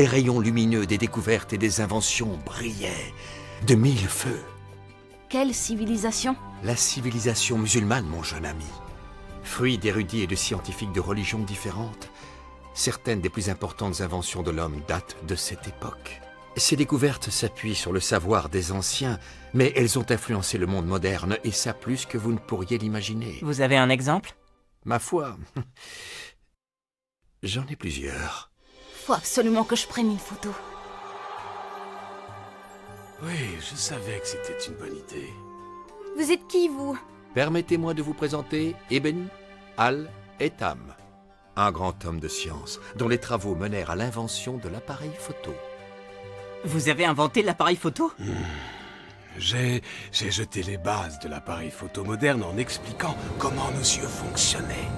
Les rayons lumineux des découvertes et des inventions brillaient de mille feux. Quelle civilisation? La civilisation musulmane, mon jeune ami. Fruit d'érudits et de scientifiques de religions différentes, certaines des plus importantes inventions de l'homme datent de cette époque. Ces découvertes s'appuient sur le savoir des anciens, mais elles ont influencé le monde moderne, et ça plus que vous ne pourriez l'imaginer. Vous avez un exemple? Ma foi, j'en ai plusieurs. Faut absolument que je prenne une photo. Oui, je savais que c'était une bonne idée. Vous êtes qui, vous? Permettez-moi de vous présenter Ibn al-Haytham, un grand homme de science dont les travaux menèrent à l'invention de l'appareil photo. Vous avez inventé l'appareil photo? J'ai jeté les bases de l'appareil photo moderne en expliquant comment nos yeux fonctionnaient.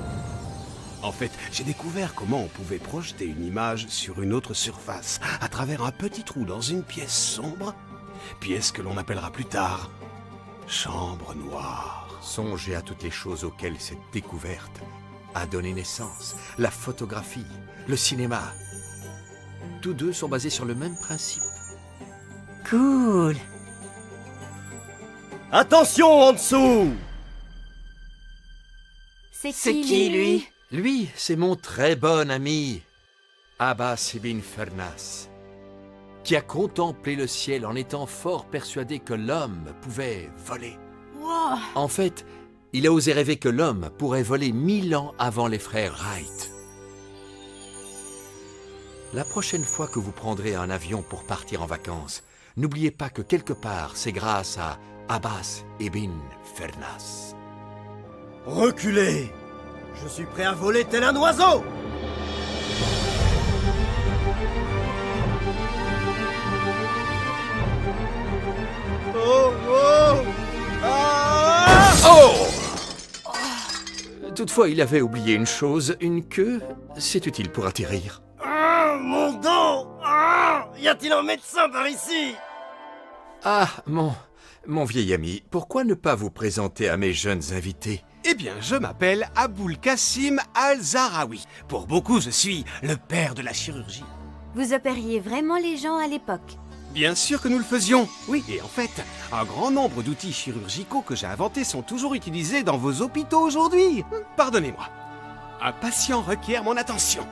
En fait, j'ai découvert comment on pouvait projeter une image sur une autre surface à travers un petit trou dans une pièce sombre, pièce que l'on appellera plus tard chambre noire. Songez à toutes les choses auxquelles cette découverte a donné naissance. La photographie, le cinéma. Tous deux sont basés sur le même principe. Cool. Attention en dessous! C'est C'est qui, lui? Lui, c'est mon très bon ami, Abbas ibn Firnas, qui a contemplé le ciel en étant fort persuadé que l'homme pouvait voler. Wow. En fait, il a osé rêver que l'homme pourrait voler 1000 ans avant les frères Wright. La prochaine fois que vous prendrez un avion pour partir en vacances, n'oubliez pas que quelque part, c'est grâce à Abbas ibn Firnas. Reculez! Je suis prêt à voler tel un oiseau! Oh! Oh! Ah! Oh! Toutefois, il avait oublié une chose, une queue, c'est utile pour atterrir. Ah, mon dos! Ah! Y a-t-il un médecin par ici? Ah, mon vieil ami, pourquoi ne pas vous présenter à mes jeunes invités? Eh bien, je m'appelle Aboul Kassim Al-Zahraoui. Pour beaucoup, je suis le père de la chirurgie. Vous opériez vraiment les gens à l'époque? Bien sûr que nous le faisions. Oui, et en fait, un grand nombre d'outils chirurgicaux que j'ai inventés sont toujours utilisés dans vos hôpitaux aujourd'hui. Pardonnez-moi. Un patient requiert mon attention.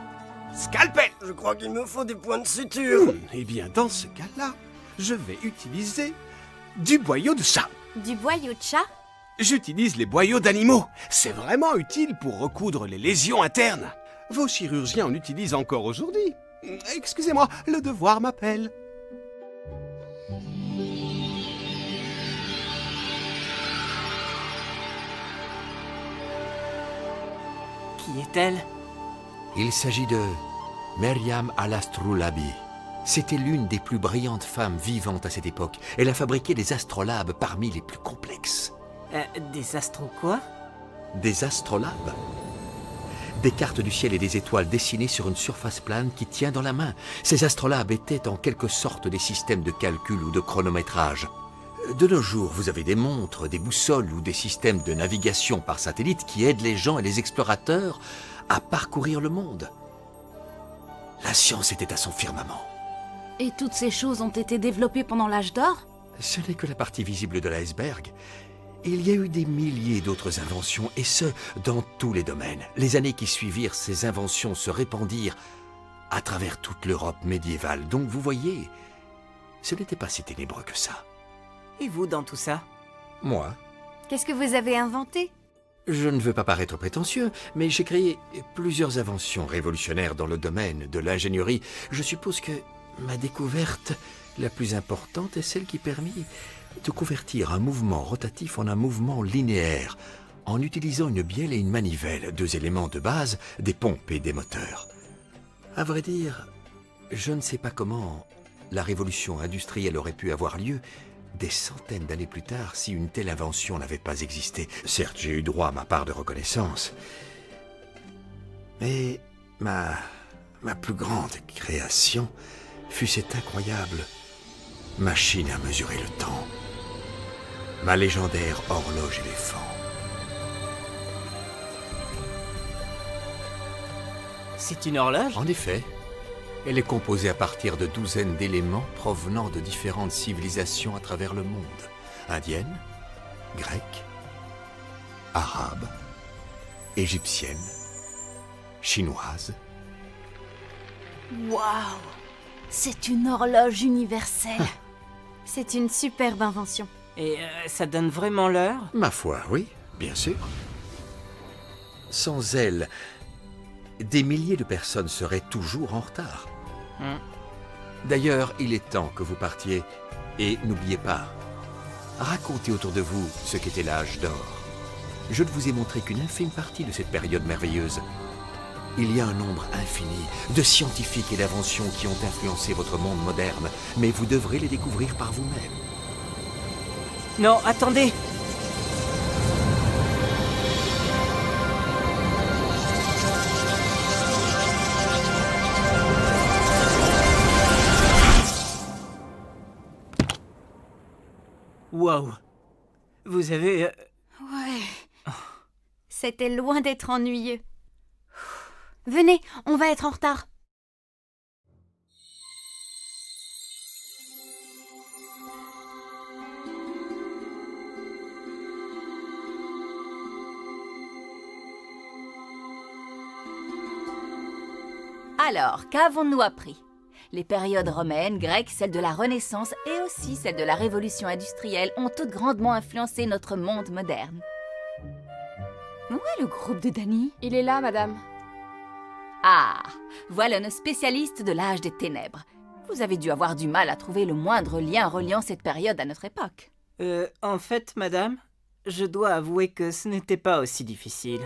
Scalpel! Je crois qu'il me faut des points de suture. Eh bien, dans ce cas-là, je vais utiliser du boyau de chat. Du boyau de chat? J'utilise les boyaux d'animaux. C'est vraiment utile pour recoudre les lésions internes. Vos chirurgiens en utilisent encore aujourd'hui. Excusez-moi, le devoir m'appelle. Qui est-elle? Il s'agit de Meryam al-Astrolabi. C'était l'une des plus brillantes femmes vivantes à cette époque. Elle a fabriqué des astrolabes parmi les plus complexes. Des astros quoi? Des astrolabes? Des cartes du ciel et des étoiles dessinées sur une surface plane qui tient dans la main. Ces astrolabes étaient en quelque sorte des systèmes de calcul ou de chronométrage. De nos jours, vous avez des montres, des boussoles ou des systèmes de navigation par satellite qui aident les gens et les explorateurs à parcourir le monde. La science était à son firmament. Et toutes ces choses ont été développées pendant l'âge d'or? Ce n'est que la partie visible de l'iceberg. Il y a eu des milliers d'autres inventions, et ce, dans tous les domaines. Les années qui suivirent, ces inventions se répandirent à travers toute l'Europe médiévale. Donc vous voyez, ce n'était pas si ténébreux que ça. Et vous dans tout ça? Moi, Qu'est-ce que vous avez inventé? je ne veux pas paraître prétentieux, mais j'ai créé plusieurs inventions révolutionnaires dans le domaine de l'ingénierie. Je suppose que ma découverte la plus importante est celle qui permit de convertir un mouvement rotatif en un mouvement linéaire, en utilisant une bielle et une manivelle, deux éléments de base, des pompes et des moteurs. À vrai dire, je ne sais pas comment la révolution industrielle aurait pu avoir lieu des centaines d'années plus tard si une telle invention n'avait pas existé. Certes, j'ai eu droit à ma part de reconnaissance, mais ma plus grande création fut cette incroyable machine à mesurer le temps. Ma légendaire horloge éléphant. C'est une horloge? En effet, Elle est composée à partir de douzaines d'éléments provenant de différentes civilisations à travers le monde. Indienne, grecque, arabe, égyptienne, chinoise. Waouh! C'est une horloge universelle. C'est une superbe invention. Et ça donne vraiment l'heure? Ma foi, oui, bien sûr. Sans elle, des milliers de personnes seraient toujours en retard. D'ailleurs, il est temps que vous partiez. Et n'oubliez pas, racontez autour de vous ce qu'était l'âge d'or. Je ne vous ai montré qu'une infime partie de cette période merveilleuse. Il y a un nombre infini de scientifiques et d'inventions qui ont influencé votre monde moderne, mais vous devrez les découvrir par vous-même. Non, attendez! Wow! Vous avez... Ouais. C'était loin d'être ennuyeux. Venez, on va être en retard. Alors, qu'avons-nous appris? Les périodes romaines, grecques, celles de la Renaissance et aussi celles de la Révolution industrielle ont toutes grandement influencé notre monde moderne. Où est le groupe de Danny? Il est là, madame. Ah, voilà nos spécialistes de l'âge des ténèbres. Vous avez dû avoir du mal à trouver le moindre lien reliant cette période à notre époque. En fait, madame, je dois avouer que ce n'était pas aussi difficile.